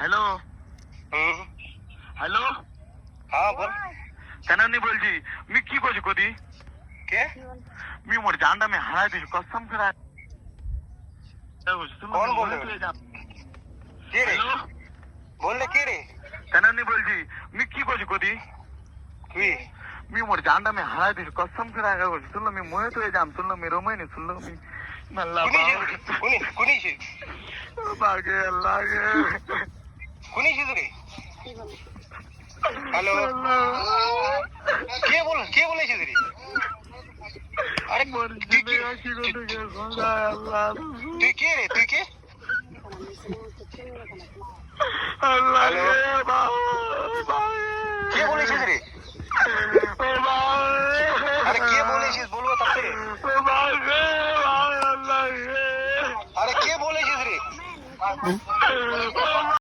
Hello hello হ্যাঁ বল। কেন নি বলছি मी কি করছি কদি কে? मी मोर जानडा में हारा दी कसम करा कौन बोल रहे हो? কে রে? হ্যালো বললে কে রে? কেন নি বলছি मी কি করছি কদি তুই मी मोर जानडा में हारा दी कसम करा सुन लो मी मोहे तो जाम सुन लो मेरो मैं नहीं सुन लो मी मल्ला कुणी बागे अल्लाह के রে? হ্যালো, কে বলেছিস রে? আরে मोर তুই কে? जिंदगी की को के खुदा अल्लाह তুই কে রে? তুই কে? अल्लाह हेलो? के बाबा কে বলেছিস রে? আরে কে বলেছিস বলবো তারপরে। আরে কে বলেছিস রে?